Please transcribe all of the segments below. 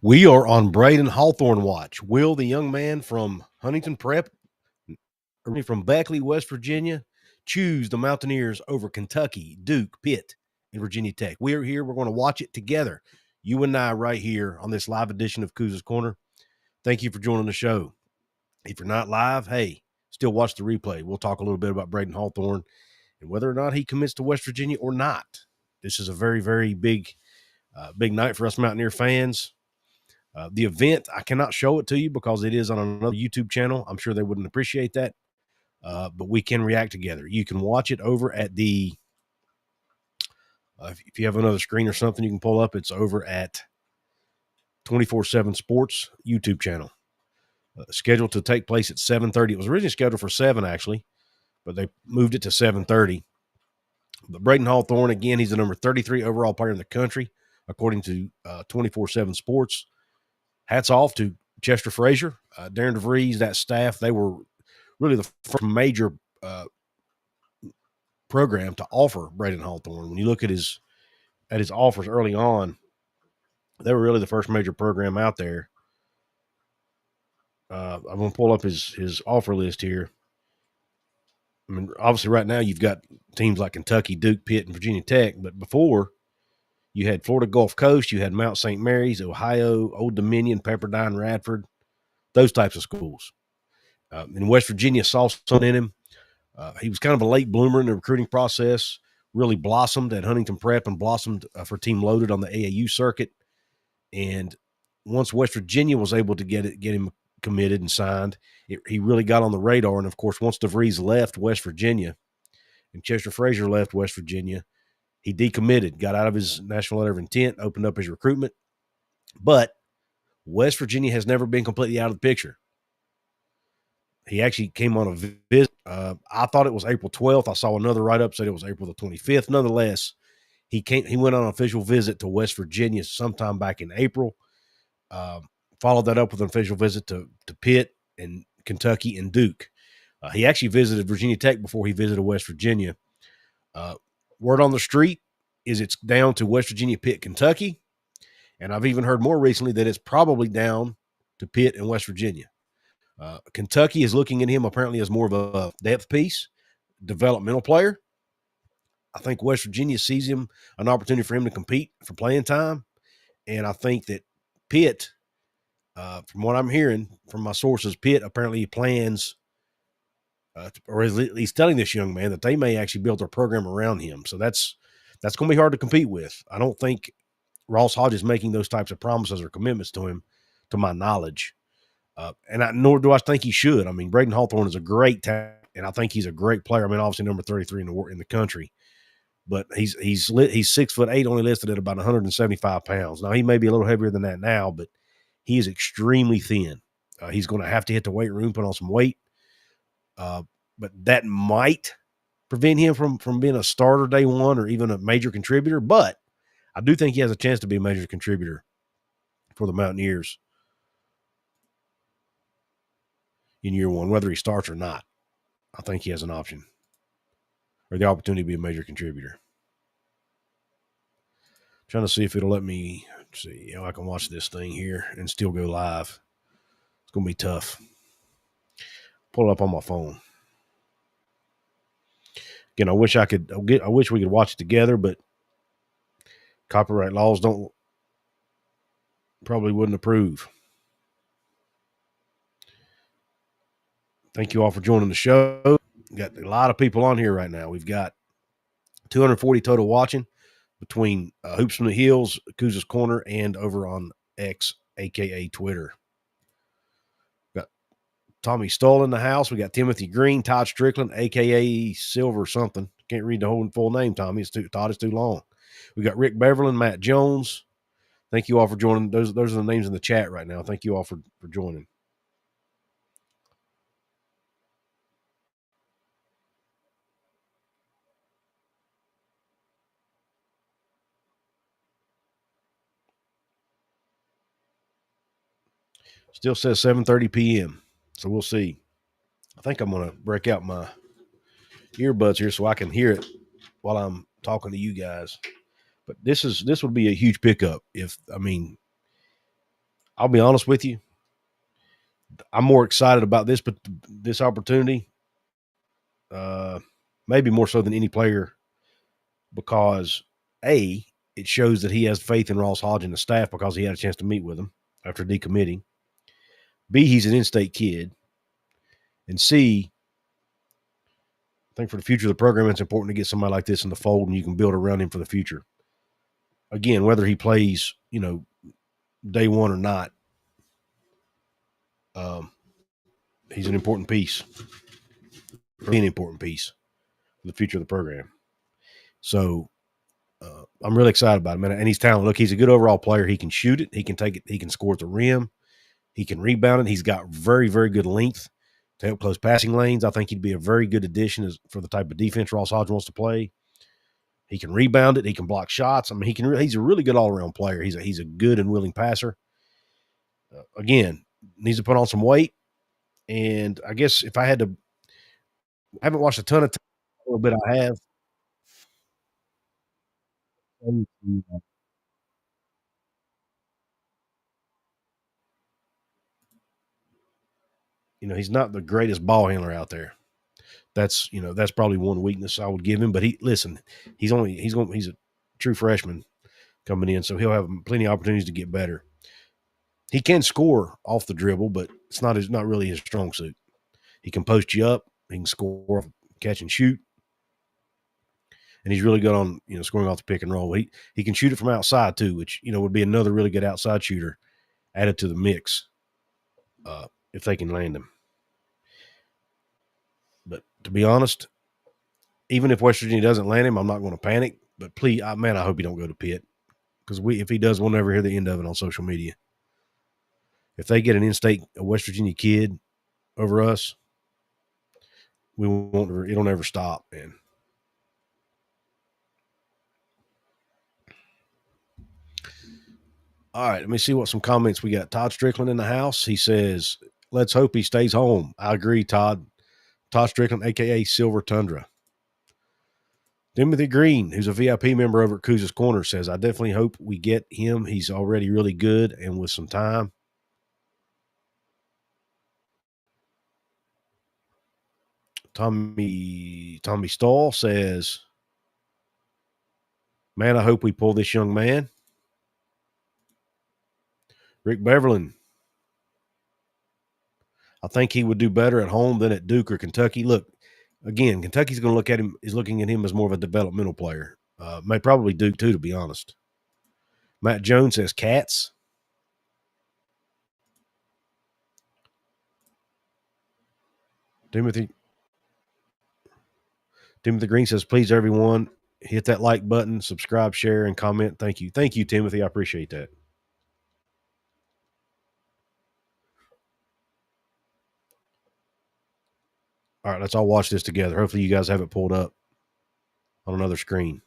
We are on Braydon Hawthorne watch. Will, the young man from Huntington Prep, originally from Beckley, West Virginia, choose the Mountaineers over Kentucky, Duke, Pitt, and Virginia Tech? We are here. We're going to watch it together. You and I right here on this live edition of Kuz's Corner. Thank you for joining the show. If you're not live, hey, still watch the replay. We'll talk a little bit about Braydon Hawthorne and whether or not he commits to West Virginia or not. This is a very, very big night for us Mountaineer fans. The event, I cannot show it to you because it is on another YouTube channel. I'm sure they wouldn't appreciate that, but we can react together. You can watch it over at the if you have another screen or something you can pull up, it's over at 24/7 Sports YouTube channel. Scheduled to take place at 7:30. It was originally scheduled for 7, actually, but they moved it to 7:30. But Braydon Hawthorne, again, he's the number 33 overall player in the country, according to 24/7 Sports. Hats off to Chester Frazier, Darren DeVries, that staff. They were really the first major program to offer Braydon Hawthorne. When you look at his offers early on, they were really the first major program out there. I'm going to pull up his offer list here. I mean, obviously right now you've got teams like Kentucky, Duke, Pitt, and Virginia Tech, but before you had Florida Gulf Coast, you had Mount St. Mary's, Ohio, Old Dominion, Pepperdine, Radford, those types of schools. In West Virginia, saw something in him. He was kind of a late bloomer in the recruiting process, really blossomed at Huntington Prep and blossomed for Team Loaded on the AAU circuit. And once West Virginia was able to get him committed and signed, he really got on the radar. And, of course, once DeVries left West Virginia and Chester Frazier left West Virginia, he decommitted, got out of his national letter of intent, opened up his recruitment. But West Virginia has never been completely out of the picture. He actually came on a visit. I thought it was April 12th. I saw another write-up said it was April the 25th. Nonetheless, he went on an official visit to West Virginia sometime back in April. Followed that up with an official visit to Pitt and Kentucky and Duke. He actually visited Virginia Tech before he visited West Virginia. Word on the street is it's down to West Virginia, Pitt, Kentucky. And I've even heard more recently that it's probably down to Pitt and West Virginia. Kentucky is looking at him apparently as more of a depth piece, developmental player. I think West Virginia sees him an opportunity for him to compete for playing time. And I think that Pitt, from what I'm hearing from my sources, Pitt apparently plans, or he's telling this young man that they may actually build their program around him. So that's going to be hard to compete with. I don't think Ross Hodge is making those types of promises or commitments to him, to my knowledge. Nor do I think he should. I mean, Braydon Hawthorne is a great talent, and I think he's a great player. I mean, obviously number 33 in the country, but he's 6'8", only listed at about 175 pounds. Now he may be a little heavier than that now, but he is extremely thin. He's going to have to hit the weight room, put on some weight, but that might prevent him from being a starter day one or even a major contributor. But I do think he has a chance to be a major contributor for the Mountaineers in year one, whether he starts or not. I think he has an option or the opportunity to be a major contributor. Trying to see if it'll let me see. I can watch this thing here and still go live. It's going to be tough. Pull it up on my phone. Again, I wish we could watch it together, but copyright laws probably wouldn't approve. Thank you all for joining the show. We've got a lot of people on here right now. We've got 240 total watching between Hoops from the Hills, Kuz's Corner, and over on X, a.k.a. Twitter. Got Tommy Stoll in the house. We got Timothy Green, Todd Strickland, a.k.a. Silver something. Can't read the whole full name, Tommy. Todd is too long. We got Rick Beverland, Matt Jones. Thank you all for joining. Those are the names in the chat right now. Thank you all for joining. Still says 7:30 p.m., so we'll see. I think I'm going to break out my earbuds here so I can hear it while I'm talking to you guys. But this would be a huge pickup I'll be honest with you. I'm more excited about this, but this opportunity, uh, maybe more so than any player, because A, it shows that he has faith in Ross Hodge and the staff because he had a chance to meet with him after decommitting. B, he's an in-state kid, and C, I think for the future of the program, it's important to get somebody like this in the fold, and you can build around him for the future. Again, whether he plays, day one or not, um, he's an important piece, an important piece for the future of the program. So I'm really excited about him, and he's talented. Look, he's a good overall player. He can shoot it. He can take it. He can score at the rim. He can rebound it. He's got very, very good length to help close passing lanes. I think he'd be a very good addition for the type of defense Ross Hodge wants to play. He can rebound it. He can block shots. I mean, he's a really good all around player. He's a good and willing passer. Again, needs to put on some weight. And I guess if I had to, I haven't watched a ton of time, a little bit I have. He's not the greatest ball handler out there. That's probably one weakness I would give him. But he's a true freshman coming in, so he'll have plenty of opportunities to get better. He can score off the dribble, but it's not really his strong suit. He can post you up. He can score, catch and shoot, and he's really good on scoring off the pick and roll. He can shoot it from outside too, which would be another really good outside shooter added to the mix if they can land him. But to be honest, even if West Virginia doesn't land him, I'm not going to panic. But please, I hope he don't go to Pitt, because if he does, we'll never hear the end of it on social media. If they get an in-state West Virginia kid over us, we won't. It'll never stop, man. All right, let me see what some comments we got. Todd Strickland in the house. He says, "Let's hope he stays home." I agree, Todd. Todd Strickland, aka Silver Tundra. Timothy Green, who's a VIP member over at Kuz's Corner, says, "I definitely hope we get him. He's already really good, and with some time." Tommy Stahl says, "Man, I hope we pull this young man." Rick Beverlin, "I think he would do better at home than at Duke or Kentucky." Look, again, Kentucky's going to looking at him as more of a developmental player. May probably Duke too, to be honest. Matt Jones says, "Cats." Timothy Green says, "Please, everyone, hit that like button, subscribe, share, and comment. Thank you." Thank you, Timothy. I appreciate that. All right, let's all watch this together. Hopefully, you guys have it pulled up on another screen.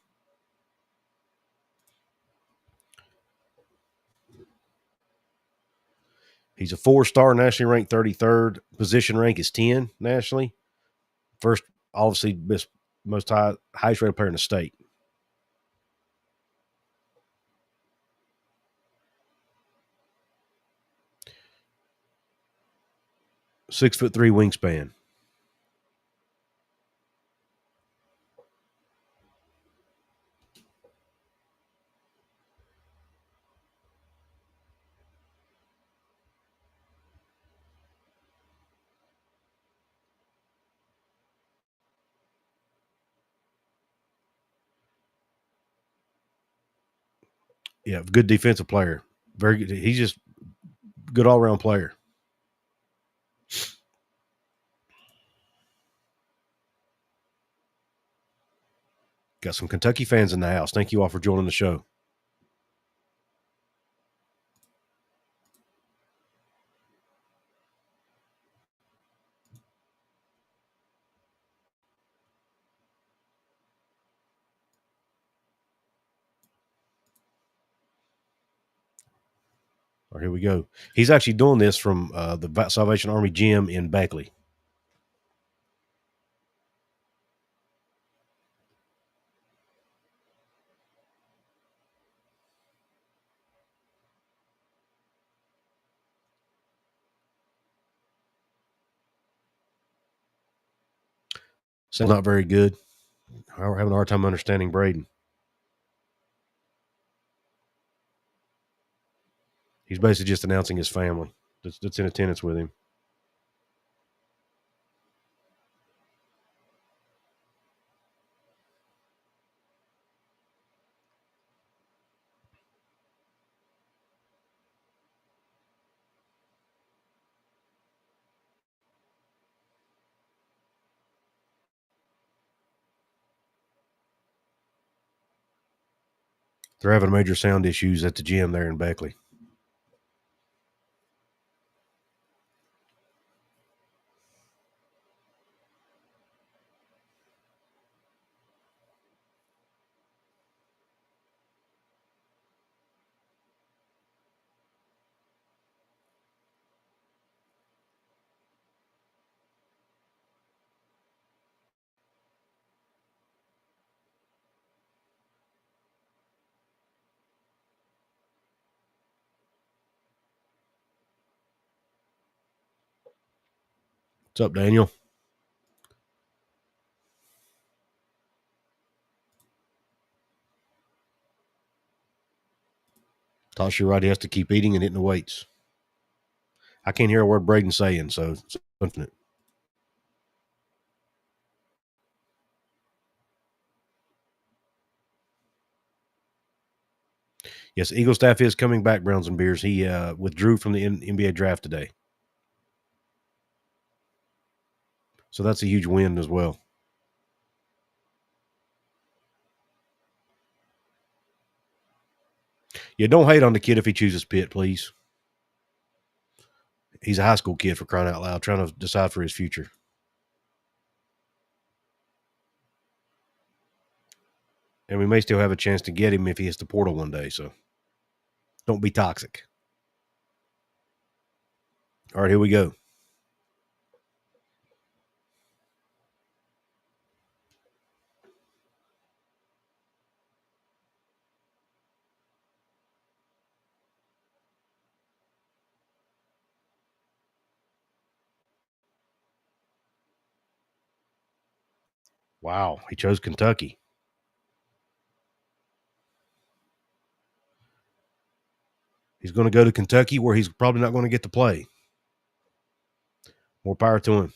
He's a 4-star, nationally ranked 33rd. Position rank is 10 nationally. First, obviously, highest rated player in the state. 6'3" wingspan. Yeah, good defensive player. Very good. He's just good all around player. Got some Kentucky fans in the house. Thank you all for joining the show. All right, here we go. He's actually doing this from the Salvation Army gym in Beckley. Still not very good. We're having a hard time understanding Braydon. He's basically just announcing his family that's in attendance with him. They're having major sound issues at the gym there in Beckley. What's up, Daniel? Tasha right, he has to keep eating and hitting the weights. I can't hear a word Braydon's saying, so it's infinite. Yes, Eagle staff is coming back, Browns and Beers. He withdrew from the NBA draft today. So that's a huge win as well. Yeah, don't hate on the kid if he chooses Pitt, please. He's a high school kid, for crying out loud, trying to decide for his future. And we may still have a chance to get him if he hits the portal one day. So don't be toxic. All right, here we go. Wow, he chose Kentucky. He's going to go to Kentucky where he's probably not going to get to play. More power to him.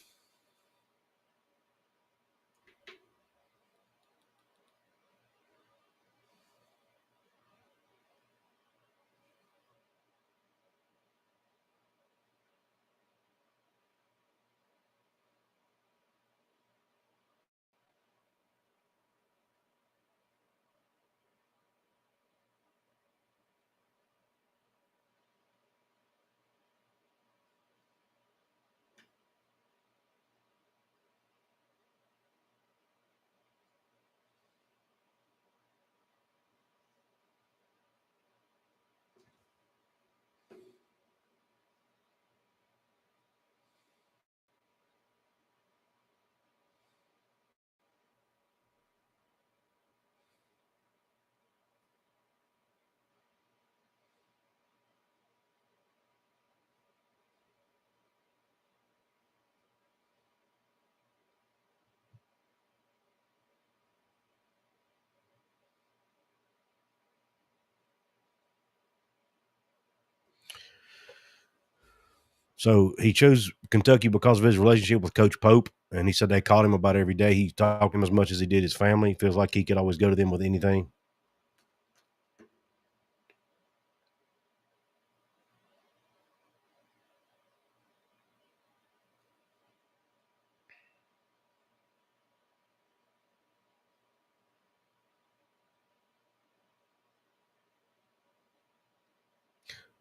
So he chose Kentucky because of his relationship with Coach Pope. And he said they called him about every day. He talked to him as much as he did his family. He feels like he could always go to them with anything.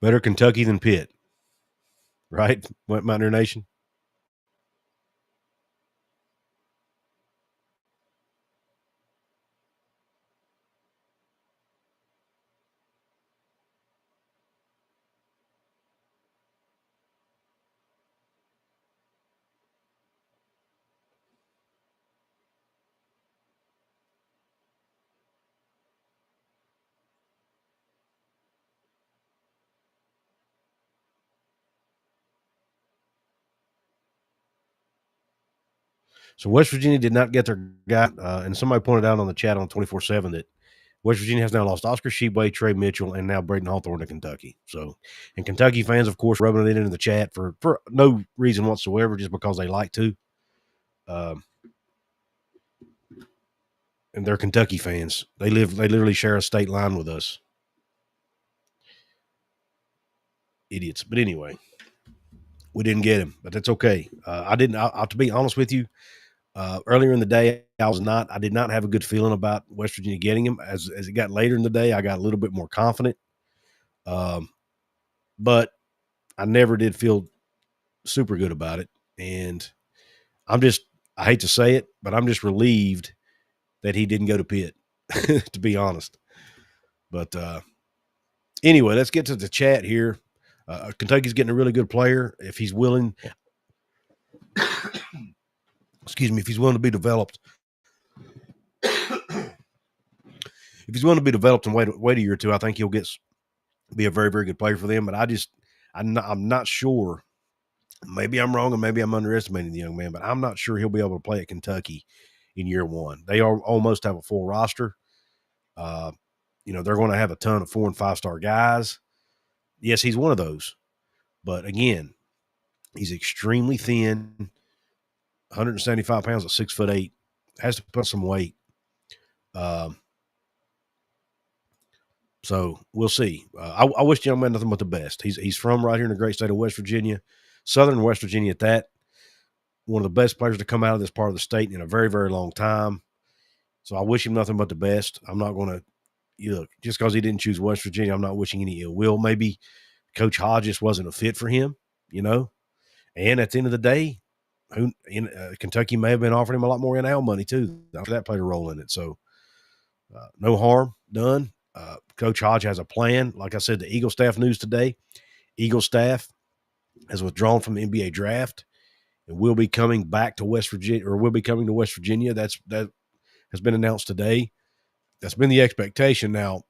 Better Kentucky than Pitt, right? Mountaineer Nation. So West Virginia did not get their guy, and somebody pointed out on the chat on 24/7 that West Virginia has now lost Oscar Sheboy, Trey Mitchell, and now Braydon Hawthorne to Kentucky. So, and Kentucky fans, of course, rubbing it into the chat for no reason whatsoever, just because they like to. Um, and they're Kentucky fans. They literally share a state line with us. Idiots. But anyway, we didn't get him, but that's okay. I didn't. To be honest with you, earlier in the day, I did not have a good feeling about West Virginia getting him. As it got later in the day, I got a little bit more confident. But I never did feel super good about it. And I hate to say it, but I'm just relieved that he didn't go to Pitt, to be honest. But anyway, let's get to the chat here. Kentucky's getting a really good player if he's willing. Excuse me, if he's willing to be developed. If he's willing to be developed and wait a year or two, I think he'll be a very, very good player for them. But I'm not sure. Maybe I'm wrong, and maybe I'm underestimating the young man, but I'm not sure he'll be able to play at Kentucky in year one. They almost have a full roster. They're going to have a ton of 4- and 5-star guys. Yes, he's one of those. But again, he's extremely thin, 175 pounds at 6'8", has to put some weight. So we'll see. I wish the young man nothing but the best. He's from right here in the great state of West Virginia, Southern West Virginia at that. One of the best players to come out of this part of the state in a very, very long time. So I wish him nothing but the best. I'm not going to, just because he didn't choose West Virginia, I'm not wishing any ill will. Maybe Coach Hodge just wasn't a fit for him, And at the end of the day, Kentucky may have been offering him a lot more NIL money too. That played a role in it. So no harm done. Coach Hodge has a plan. Like I said, the Eagle staff news today, Eagle staff has withdrawn from the NBA draft and will be coming back to West Virginia, or will be coming to West Virginia. That has been announced today. That's been the expectation. Now,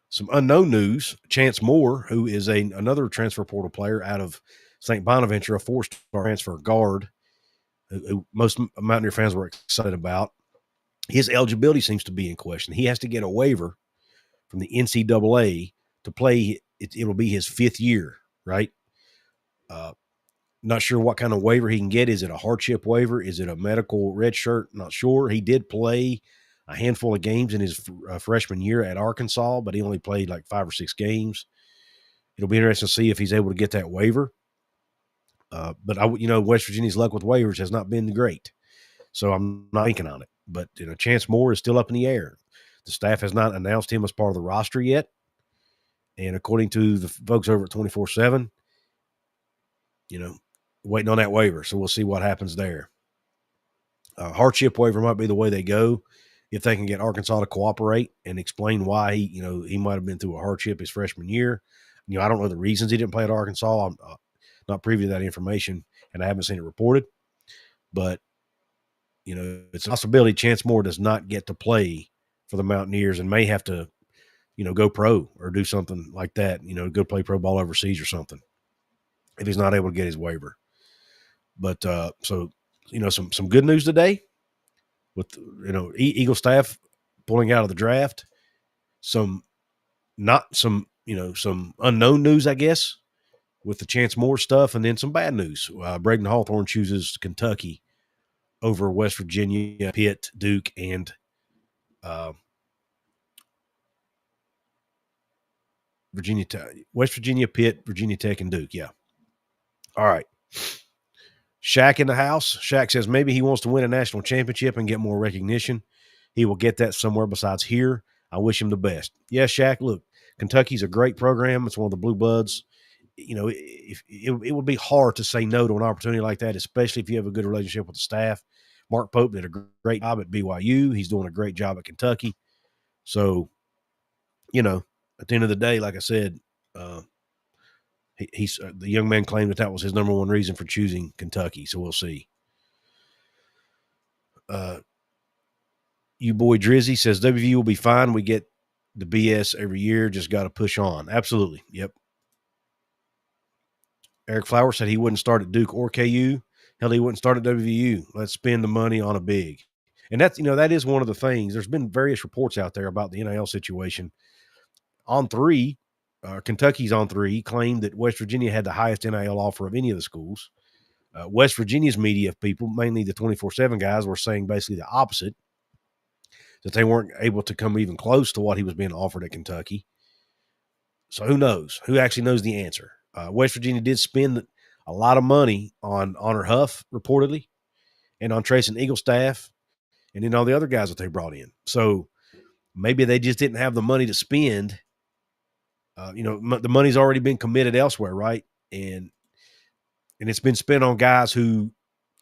some unknown news. Chance Moore, who is another transfer portal player out of St. Bonaventure, a 4-star transfer guard, who most Mountaineer fans were excited about. His eligibility seems to be in question. He has to get a waiver from the NCAA to play. It'll be his 5th year, right? Not sure what kind of waiver he can get. Is it a hardship waiver? Is it a medical red shirt? Not sure. He did play a handful of games in his freshman year at Arkansas, but he only played like 5 or 6 games. It'll be interesting to see if he's able to get that waiver. But West Virginia's luck with waivers has not been great, so I'm not banking on it. But Chance Moore is still up in the air. The staff has not announced him as part of the roster yet, and according to the folks over at 24/7, waiting on that waiver. So we'll see what happens there. Hardship waiver might be the way they go if they can get Arkansas to cooperate and explain why he might have been through a hardship his freshman year. I don't know the reasons he didn't play at Arkansas. I'm not privy to that information, and I haven't seen it reported. But it's a possibility Chance Moore does not get to play for the Mountaineers and may have to, go pro or do something like that. Go play pro ball overseas or something if he's not able to get his waiver. But some good news today with Eagle staff pulling out of the draft. Some unknown news, I guess, with the Chance Moore stuff, and then some bad news. Braydon Hawthorne chooses Kentucky over West Virginia, Pitt, Duke, and Virginia Tech. West Virginia, Pitt, Virginia Tech, and Duke. Yeah. All right. Shaq in the house. Shaq says maybe he wants to win a national championship and get more recognition. He will get that somewhere besides here. I wish him the best. Yeah, Shaq, look, Kentucky's a great program. It's one of the Blue Bloods. It would be hard to say no to an opportunity like that, especially if you have a good relationship with the staff. Mark Pope did a great job at BYU. He's doing a great job at Kentucky. So, at the end of the day, like I said, he's the young man claimed that was his number one reason for choosing Kentucky. So we'll see. You boy Drizzy says WVU will be fine. We get the BS every year. Just got to push on. Absolutely. Yep. Eric Flower said he wouldn't start at Duke or KU. Hell, he wouldn't start at WVU. Let's spend the money on a big. And that's, that is one of the things. There's been various reports out there about the NIL situation. On three, Kentucky's on three claimed that West Virginia had the highest NIL offer of any of the schools. West Virginia's media people, mainly the 24/7 guys, were saying basically the opposite, that they weren't able to come even close to what he was being offered at Kentucky. So who knows? Who actually knows the answer? West Virginia did spend a lot of money on Honor Huff, reportedly, and on Trayson Eaglestaff, and then all the other guys that they brought in. So maybe they just didn't have the money to spend. The money's already been committed elsewhere, right? And it's been spent on guys who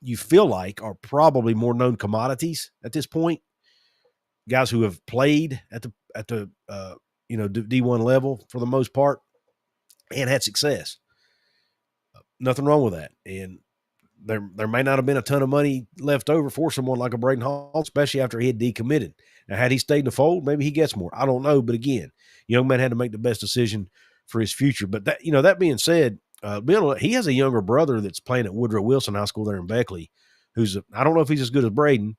you feel like are probably more known commodities at this point. Guys who have played at the D1 level for the most part and had success. Nothing wrong with that. And there may not have been a ton of money left over for someone like a Braydon Hawthorne, especially after he had decommitted. Now, had he stayed in the fold, maybe he gets more. I don't know. But again, young man had to make the best decision for his future. But that being said, Bill, he has a younger brother that's playing at Woodrow Wilson High School there in Beckley, I don't know if he's as good as Braydon,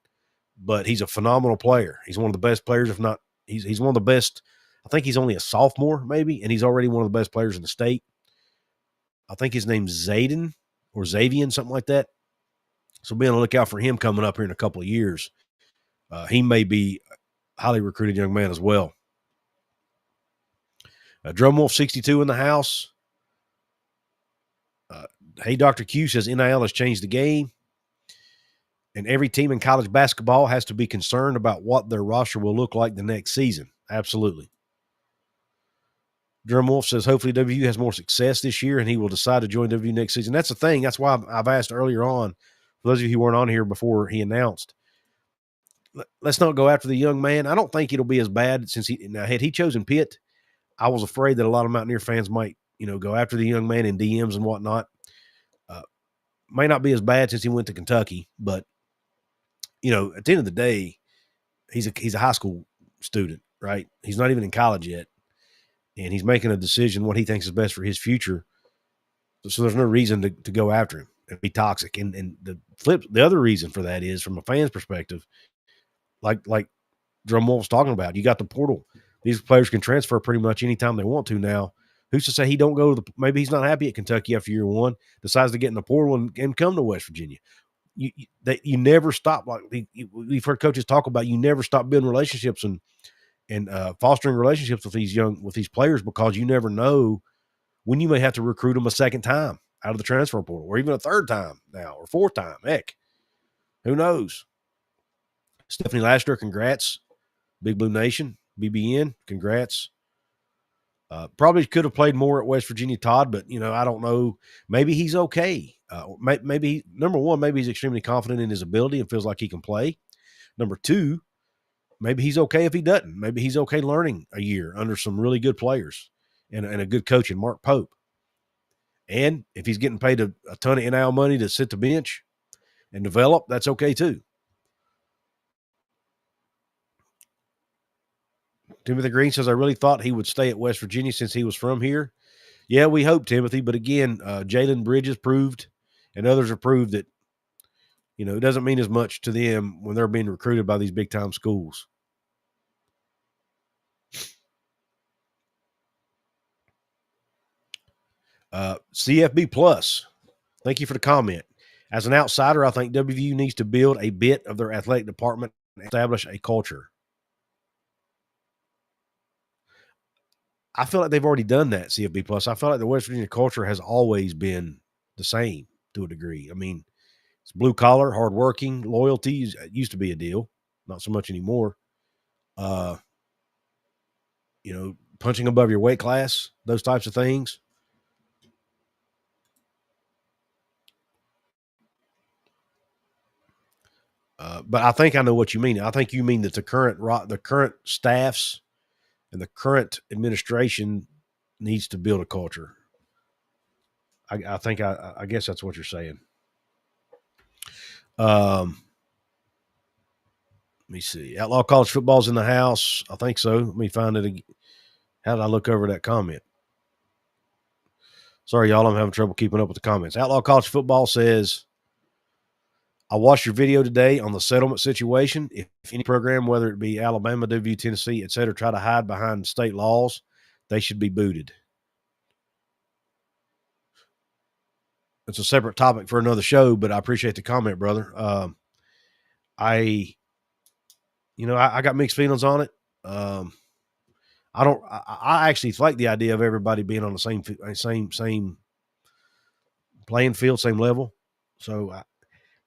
but he's a phenomenal player. He's one of the best players, if not, he's one of the best. I think he's only a sophomore, maybe, and he's already one of the best players in the state. I think his name's Zayden or Xavian, something like that. So be on the lookout for him coming up here in a couple of years. He may be a highly recruited young man as well. Drumwolf 62 in the house. Hey, Dr. Q says NIL has changed the game, and every team in college basketball has to be concerned about what their roster will look like the next season. Absolutely. Drumwolf says hopefully WU has more success this year and he will decide to join WU next season. That's the thing. That's why I've asked earlier on, for those of you who weren't on here before he announced, let's not go after the young man. I don't think it'll be as bad had he chosen Pitt, I was afraid that a lot of Mountaineer fans might, go after the young man in DMs and whatnot. May not be as bad since he went to Kentucky, but at the end of the day, he's a high school student, right? He's not even in college yet. And he's making a decision what he thinks is best for his future. So there's no reason to go after him and be toxic. And the other reason for that is from a fan's perspective, like Drumwolf was talking about, you got the portal. These players can transfer pretty much anytime they want to now. Who's to say he don't go to maybe he's not happy at Kentucky after year one, decides to get in the portal and come to West Virginia. You never stop. Like we've heard coaches talk about, you never stop building relationships and fostering relationships with these players, because you never know when you may have to recruit them a second time out of the transfer portal, or even a third time now, or fourth time. Heck, who knows? Stephanie Laster, congrats. Big Blue Nation, BBN, congrats. Probably could have played more at West Virginia, Todd, but I don't know. Maybe he's okay. Maybe number one, maybe he's extremely confident in his ability and feels like he can play. Number two, maybe he's okay if he doesn't. Maybe he's okay learning a year under some really good players and a good coach in Mark Pope. And if he's getting paid a ton of NIL money to sit the bench and develop, that's okay too. Timothy Green says, I really thought he would stay at West Virginia since he was from here. Yeah, we hope, Timothy. But again, Jalen Bridges proved, and others have proved that, it doesn't mean as much to them when they're being recruited by these big-time schools. CFB Plus, thank you for the comment. As an outsider, I think WVU needs to build a bit of their athletic department and establish a culture. I feel like they've already done that, CFB Plus. I feel like the West Virginia culture has always been the same to a degree. I mean, it's blue collar, hardworking, loyalty used to be a deal, not so much anymore. Punching above your weight class, those types of things. But I think I know what you mean. I think you mean that the current staffs and the current administration needs to build a culture. I think I guess that's what you're saying. Let me see. Outlaw College Football's in the house. I think so. Let me find it again. How did I look over that comment? Sorry, y'all. I'm having trouble keeping up with the comments. Outlaw College Football says, I watched your video today on the settlement situation. If any program, whether it be Alabama, WVU, Tennessee, et cetera, try to hide behind state laws, they should be booted. It's a separate topic for another show, but I appreciate the comment, brother. I got mixed feelings on it. I actually like the idea of everybody being on the same playing field, same level. So,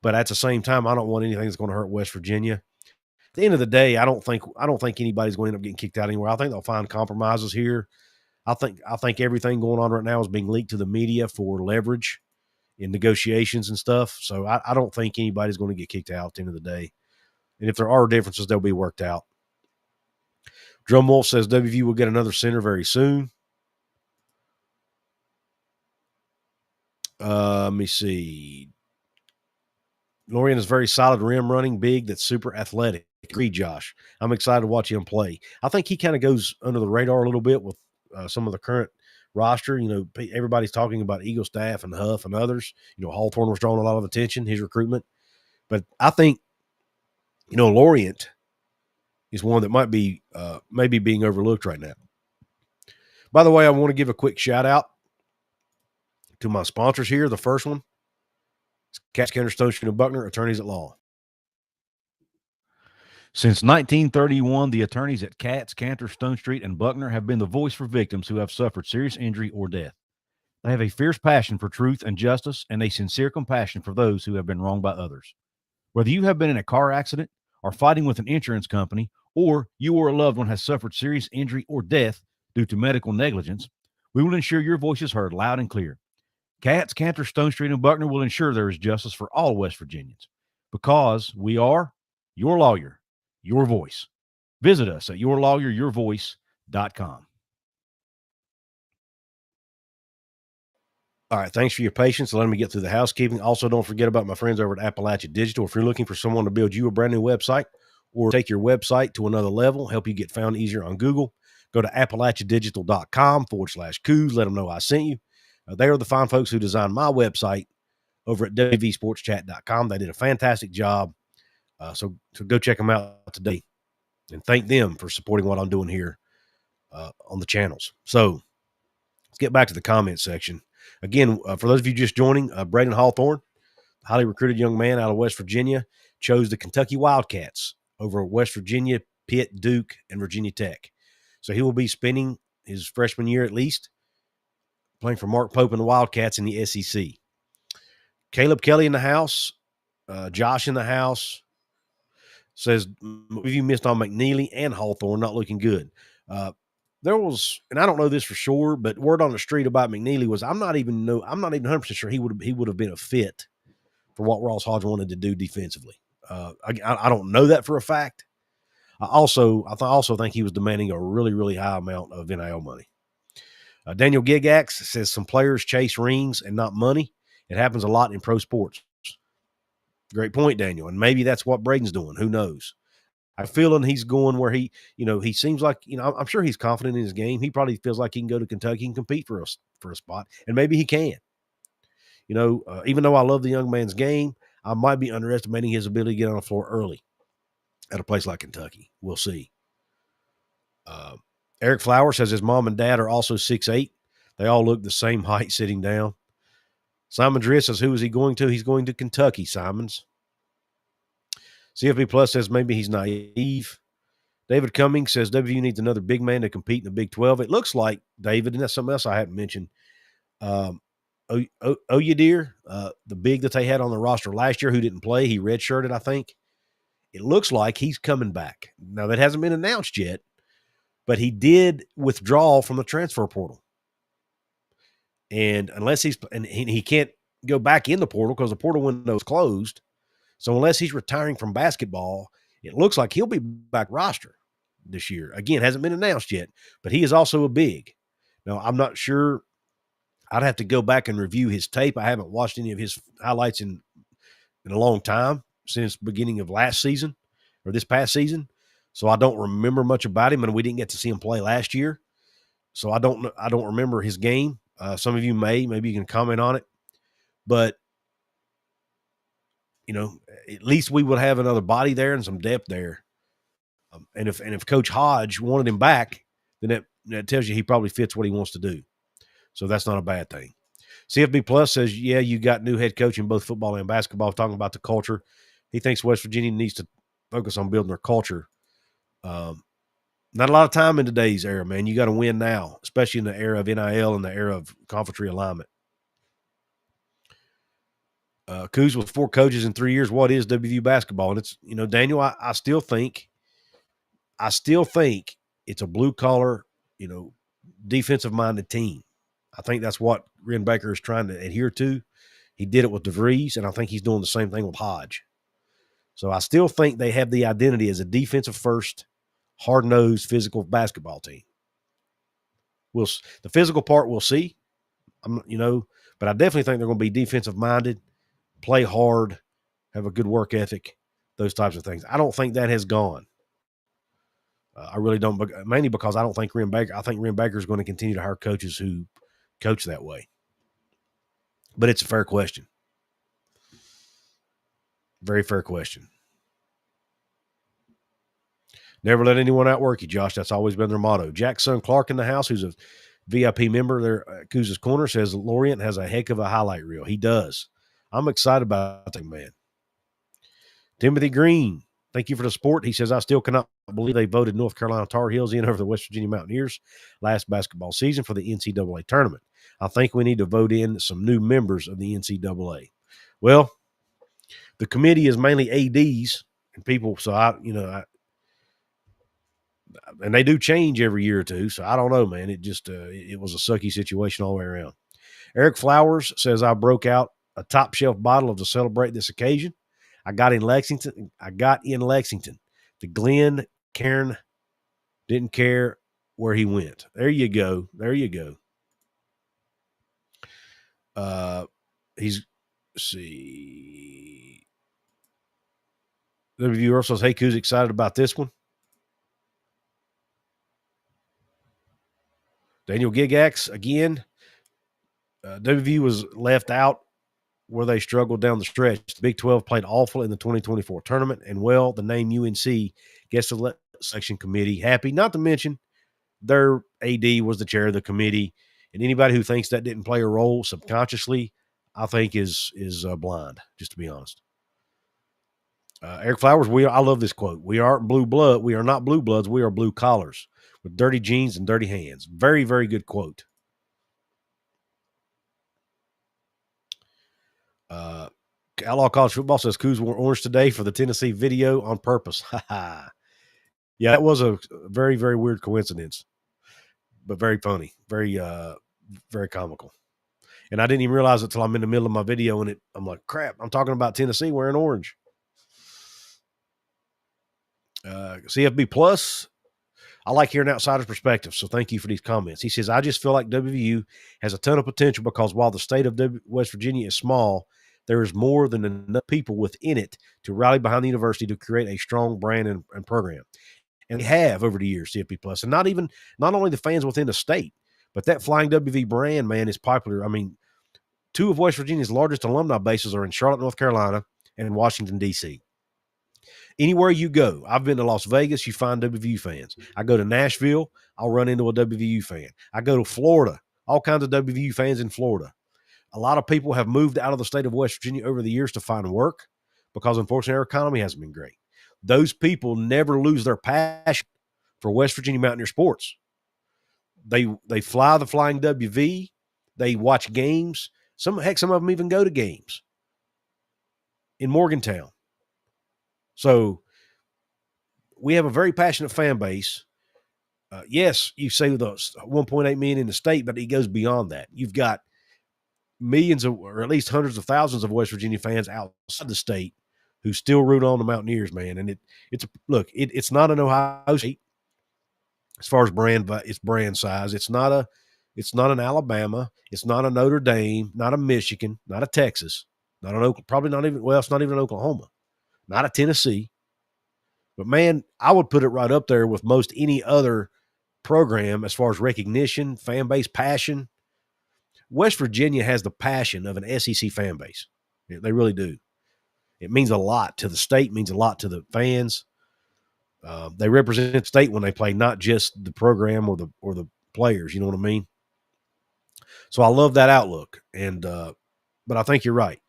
but at the same time, I don't want anything that's going to hurt West Virginia. At the end of the day, I don't think anybody's going to end up getting kicked out anywhere. I think they'll find compromises here. I think everything going on right now is being leaked to the media for leverage in negotiations and stuff. So I don't think anybody's going to get kicked out at the end of the day. And if there are differences, they'll be worked out. Drumwolf says WVU will get another center very soon. Let me see. Lorian is very solid rim running, big, that's super athletic. Agreed, Josh. I'm excited to watch him play. I think he kind of goes under the radar a little bit with some of the current roster. Everybody's talking about Eagle Staff and Huff and others. Hawthorne was drawing a lot of attention, his recruitment. But I think, Lorient is one that might be maybe being overlooked right now. By the way, I want to give a quick shout out to my sponsors here. The first one, Katz, Cantor, Stone Street, and Buckner, attorneys at law. Since 1931, the attorneys at Katz, Cantor, Stone Street, and Buckner have been the voice for victims who have suffered serious injury or death. They have a fierce passion for truth and justice and a sincere compassion for those who have been wronged by others. Whether you have been in a car accident, are fighting with an insurance company, or you or a loved one has suffered serious injury or death due to medical negligence, we will ensure your voice is heard loud and clear. Katz, Cantor, Stone Street, and Buckner will ensure there is justice for all West Virginians because we are your lawyer, your voice. Visit us at yourlawyeryourvoice.com. All right, thanks for your patience. Letting me get through the housekeeping. Also, don't forget about my friends over at Appalachia Digital. If you're looking for someone to build you a brand new website or take your website to another level, help you get found easier on Google, go to appalachiadigital.com/coos. Let them know I sent you. They are the fine folks who designed my website over at wvsportschat.com. They did a fantastic job. So go check them out today and thank them for supporting what I'm doing here on the channels. So let's get back to the comment section. Again, for those of you just joining, Braydon Hawthorne, highly recruited young man out of West Virginia, chose the Kentucky Wildcats over West Virginia, Pitt, Duke, and Virginia Tech. So he will be spending his freshman year at least playing for Mark Pope and the Wildcats in the SEC. Caleb Kelly in the house, Josh in the house, says, you missed on McNeely and Hawthorne, not looking good. There was, and I don't know this for sure, but word on the street about McNeely was I'm not even 100% sure he would have been a fit for what Ross Hodge wanted to do defensively. I don't know that for a fact. I also think he was demanding a really, really high amount of NIL money. Daniel Gigax says some players chase rings and not money. It happens a lot in pro sports. Great point, Daniel. And maybe that's what Braydon's doing. Who knows? I'm feeling he's going where he seems like, I'm sure he's confident in his game. He probably feels like he can go to Kentucky and compete for a spot, and maybe he can. Even though I love the young man's game, I might be underestimating his ability to get on the floor early at a place like Kentucky. We'll see. Eric Flower says his mom and dad are also 6'8". They all look the same height sitting down. Simon Driss says, who is he going to? He's going to Kentucky, Simons. CFB Plus says maybe he's naive. David Cummings says WVU needs another big man to compete in the Big 12. It looks like, David, and that's something else I hadn't mentioned. Oyedeer, the big that they had on the roster last year who didn't play, he redshirted, I think. It looks like he's coming back. Now, that hasn't been announced yet, but he did withdraw from the transfer portal. And unless he can't go back in the portal because the portal window is closed. So unless he's retiring from basketball, it looks like he'll be back roster this year. Again, hasn't been announced yet, but he is also a big. Now, I'm not sure. I'd have to go back and review his tape. I haven't watched any of his highlights in a long time, since beginning of last season or this past season. So I don't remember much about him, and we didn't get to see him play last year. So I don't remember his game. Some of you maybe you can comment on it. But, at least we would have another body there and some depth there. And if Coach Hodge wanted him back, then that tells you he probably fits what he wants to do. So that's not a bad thing. CFB Plus says, yeah, you got new head coach in both football and basketball, talking about the culture. He thinks West Virginia needs to focus on building their culture. Not a lot of time in today's era, man. You got to win now, especially in the era of NIL and the era of conference realignment. Coos with 4 coaches in 3 years. What is WVU basketball? And it's, Daniel, I still think it's a blue collar, defensive minded team. I think that's what Ren Baker is trying to adhere to. He did it with DeVries, and I think he's doing the same thing with Hodge. So I still think they have the identity as a defensive first, hard nosed, physical basketball team. The physical part we'll see, but I definitely think they're going to be defensive minded, play hard, have a good work ethic, those types of things. I don't think that has gone. I really don't, mainly because I don't think Ren Baker is going to continue to hire coaches who coach that way. But it's a fair question. Very fair question. Never let anyone outwork you, Josh. That's always been their motto. Jackson Clark in the house, who's a VIP member there at Coos' Corner, says Lorient has a heck of a highlight reel. He does. I'm excited about that, man. Timothy Green, thank you for the support. He says, I still cannot believe they voted North Carolina Tar Heels in over the West Virginia Mountaineers last basketball season for the NCAA tournament. I think we need to vote in some new members of the NCAA. Well, the committee is mainly ADs and people, so and they do change every year or two, so I don't know, man. It just it was a sucky situation all the way around. Eric Flowers says, I broke out a top shelf bottle to celebrate this occasion. I got in Lexington. The Glenn Cairn didn't care where he went. There you go. Let's see. The reviewer says, hey, who's excited about this one? Daniel Gigax, again, WVU was left out where they struggled down the stretch. The Big 12 played awful in the 2024 tournament, and, well, the name UNC gets the selection committee happy, not to mention their AD was the chair of the committee, and anybody who thinks that didn't play a role subconsciously, I think is blind, just to be honest. Eric Flowers, I love this quote. We aren't blue blood. We are not blue bloods. We are blue collars with dirty jeans and dirty hands. Very, very good quote. Outlaw College Football says Coos wore orange today for the Tennessee video on purpose. Yeah, that was a very, very weird coincidence, but very funny, very, very comical. And I didn't even realize it until I'm in the middle of my video, and I'm like, crap, I'm talking about Tennessee wearing orange. CFB Plus, I like hearing outsider's perspective, so thank you for these comments. He says, I just feel like WVU has a ton of potential because while the state of West Virginia is small, there is more than enough people within it to rally behind the university to create a strong brand and program. And they have over the years, CFB Plus. And not only the fans within the state, but that Flying WV brand, man, is popular. I mean, 2 of West Virginia's largest alumni bases are in Charlotte, North Carolina, and in Washington, D.C. Anywhere you go, I've been to Las Vegas, you find WVU fans. I go to Nashville, I'll run into a WVU fan. I go to Florida, all kinds of WVU fans in Florida. A lot of people have moved out of the state of West Virginia over the years to find work because, unfortunately, our economy hasn't been great. Those people never lose their passion for West Virginia Mountaineer sports. They fly the Flying WV. They watch games. Some of them even go to games in Morgantown. So we have a very passionate fan base. Yes, you say the 1.8 million in the state, but it goes beyond that. You've got millions or at least hundreds of thousands of West Virginia fans outside the state who still root on the Mountaineers, man. And it's not an Ohio State as far as its brand size. It's not an Alabama. It's not a Notre Dame, not a Michigan, not a Texas, not an Oklahoma, probably not even, well, it's not even an Oklahoma, not a Tennessee. But, man, I would put it right up there with most any other program as far as recognition, fan base, passion. West Virginia has the passion of an SEC fan base. They really do. It means a lot to the state, means a lot to the fans. They represent the state when they play, not just the program or the players. You know what I mean? So I love that outlook. And but I think you're right.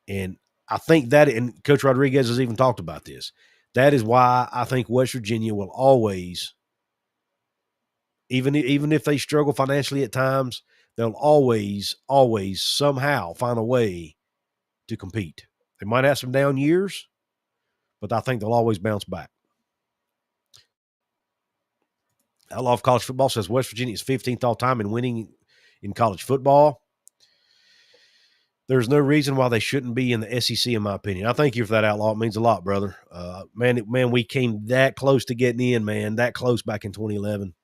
And I think that, and Coach Rodriguez has even talked about this. That is why I think West Virginia will always, even if they struggle financially at times, they'll always somehow find a way to compete. They might have some down years, but I think they'll always bounce back. Outlaw of College Football says West Virginia is 15th all time in winning in college football. There's no reason why they shouldn't be in the SEC, in my opinion. I thank you for that, Outlaw. It means a lot, brother. Man, we came that close to getting in, man. That close back in 2011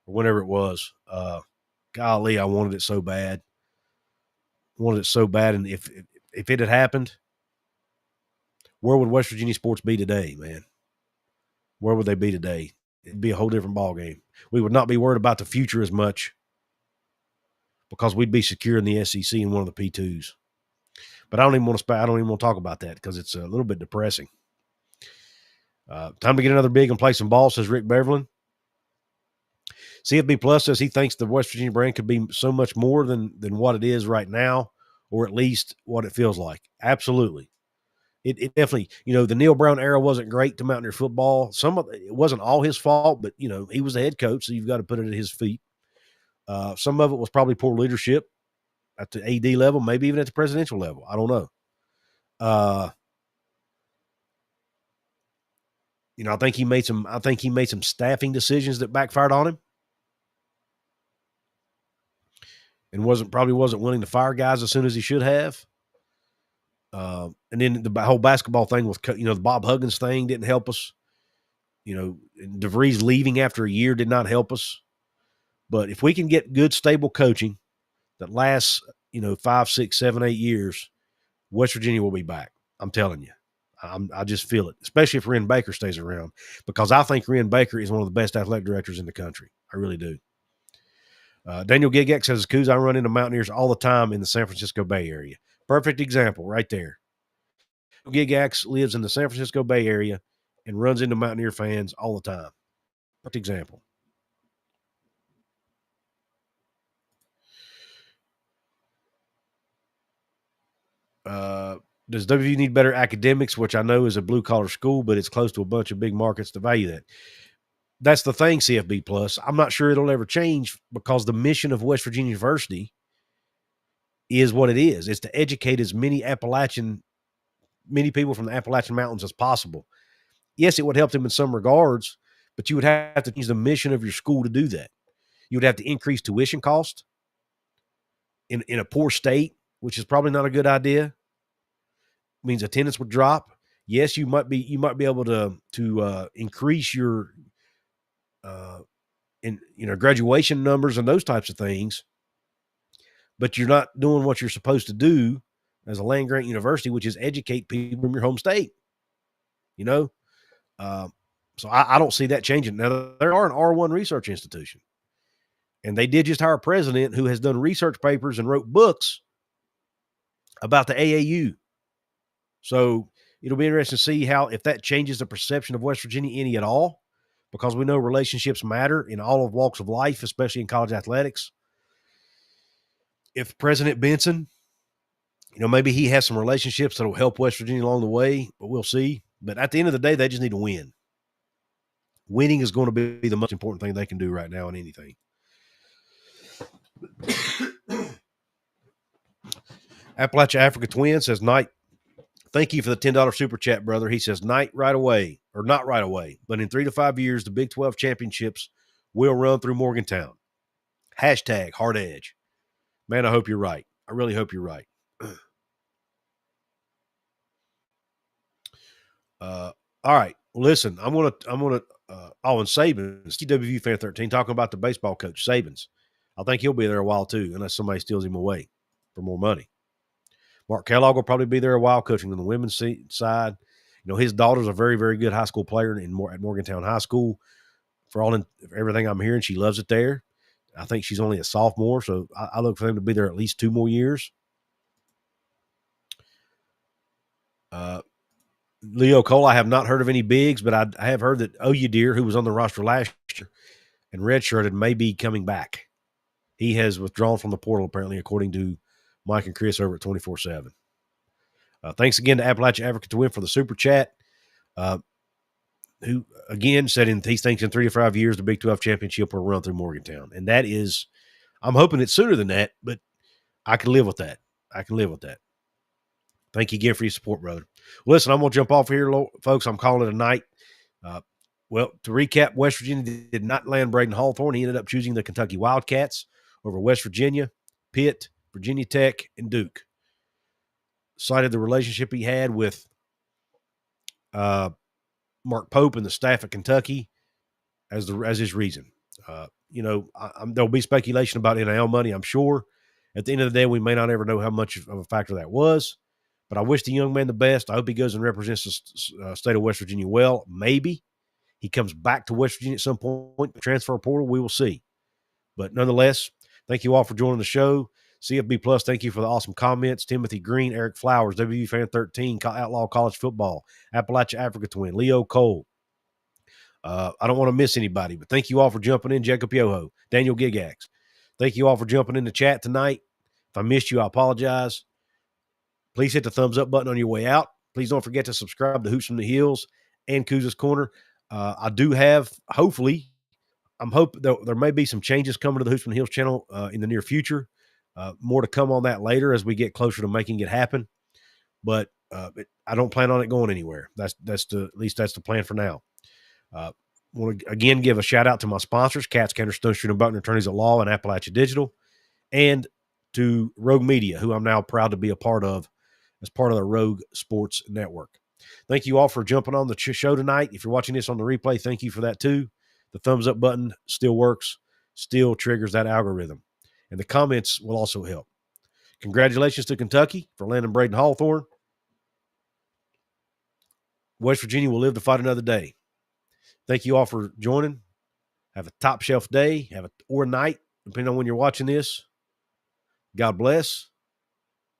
or whenever it was. Golly, I wanted it so bad. And if it had happened, where would West Virginia sports be today, man? Where would they be today? It'd be a whole different ball game. We would not be worried about the future as much because we'd be secure in the SEC in one of the P2s. But I don't even want to talk about that because it's a little bit depressing. Time to get another big and play some ball, says Rick Beverlin. CFB Plus says he thinks the West Virginia brand could be so much more than what it is right now, or at least what it feels like. Absolutely. It definitely, the Neil Brown era wasn't great to Mountaineer football. It wasn't all his fault, but, he was the head coach, so you've got to put it at his feet. Some of it was probably poor leadership at the AD level, maybe even at the presidential level. I don't know. I think he made some staffing decisions that backfired on him, and probably wasn't willing to fire guys as soon as he should have. And then the whole basketball thing with, the Bob Huggins thing didn't help us. DeVries leaving after a year did not help us. But if we can get good, stable coaching that lasts, 5, 6, 7, 8 years, West Virginia will be back. I'm telling you. I just feel it, especially if Ren Baker stays around, because I think Ren Baker is one of the best athletic directors in the country. I really do. Daniel Gigax says, Coos, I run into Mountaineers all the time in the San Francisco Bay Area. Perfect example right there. Gigax lives in the San Francisco Bay Area and runs into Mountaineer fans all the time. Perfect example. Does WVU need better academics, which I know is a blue-collar school, but it's close to a bunch of big markets to value that? That's the thing, CFB Plus. I'm not sure it'll ever change because the mission of West Virginia University is what it is. It's to educate as many people from the Appalachian Mountains as possible. Yes, it would help them in some regards, but you would have to change the mission of your school to do that. You would have to increase tuition cost in a poor state, which is probably not a good idea. It means attendance would drop. Yes, you might be able to increase your graduation numbers and those types of things, but you're not doing what you're supposed to do as a land grant university, which is educate people from your home state. So I don't see that changing. Now, there are an R1 research institution, and they did just hire a president who has done research papers and wrote books about the AAU. So it'll be interesting to see if that changes the perception of West Virginia any at all, because we know relationships matter in all of walks of life, especially in college athletics. If President Benson, maybe he has some relationships that will help West Virginia along the way, but we'll see. But at the end of the day, they just need to win. Winning is going to be the most important thing they can do right now in anything. Appalachia Africa Twin says, Knight, thank you for the $10 super chat, brother. He says, Knight right away, or not right away, but in 3 to 5 years, the Big 12 championships will run through Morgantown. Hashtag hard edge. Man, I hope you're right. I really hope you're right. All right. Listen, I'm gonna and Sabins, TWU fan 13, talking about the baseball coach, Sabins. I think he'll be there a while too, unless somebody steals him away for more money. Mark Kellogg will probably be there a while, coaching on the women's side. His daughter's a very, very good high school player at Morgantown High School. For everything I'm hearing, she loves it there. I think she's only a sophomore, so I look for them to be there at least 2 more years. Leo Cole, I have not heard of any bigs, but I have heard that Oyudir, who was on the roster last year and redshirted, may be coming back. He has withdrawn from the portal, apparently, according to Mike and Chris over at 24/7. Thanks again to Appalachia Africa to win for the super chat. Who again said he thinks in 3 to 5 years the Big 12 championship will run through Morgantown, and that is, I'm hoping it's sooner than that, but I can live with that. Thank you again for your support, brother. Listen, I'm going to jump off here, folks. I'm calling it a night. Well, to recap, West Virginia did not land Braydon Hawthorne. He ended up choosing the Kentucky Wildcats over West Virginia, Pitt, Virginia Tech, and Duke. Cited the relationship he had with Mark Pope and the staff at Kentucky as his reason. There'll be speculation about NIL money, I'm sure. At the end of the day, we may not ever know how much of a factor that was. But I wish the young man the best. I hope he goes and represents the state of West Virginia well. Maybe he comes back to West Virginia at some point. The transfer portal, we will see. But nonetheless, thank you all for joining the show. CFB Plus, thank you for the awesome comments. Timothy Green, Eric Flowers, WV Fan 13, Outlaw College Football, Appalachia Africa Twin, Leo Cole. I don't want to miss anybody, but thank you all for jumping in. Jacob Yoho, Daniel Gigax. Thank you all for jumping in the chat tonight. If I missed you, I apologize. Please hit the thumbs up button on your way out. Please don't forget to subscribe to Hoops from the Hills and Kuz's Corner. I do have, hopefully, I'm hoping there may be some changes coming to the Hoops from the Hills channel in the near future. More to come on that later as we get closer to making it happen. But I don't plan on it going anywhere. At least that's the plan for now. Want to again give a shout out to my sponsors, Katz, Cantor, Stone Street, and Buckner Attorneys at Law and Appalachia Digital, and to Rogue Media, who I'm now proud to be a part of as part of the Rogue Sports Network. Thank you all for jumping on the show tonight. If you're watching this on the replay, thank you for that too. The thumbs up button still works, still triggers that algorithm. And the comments will also help. Congratulations to Kentucky for landing Braydon Hawthorne. West Virginia will live to fight another day. Thank you all for joining. Have a top shelf day, or night, depending on when you're watching this. God bless.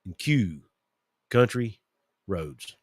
And cue Country Roads.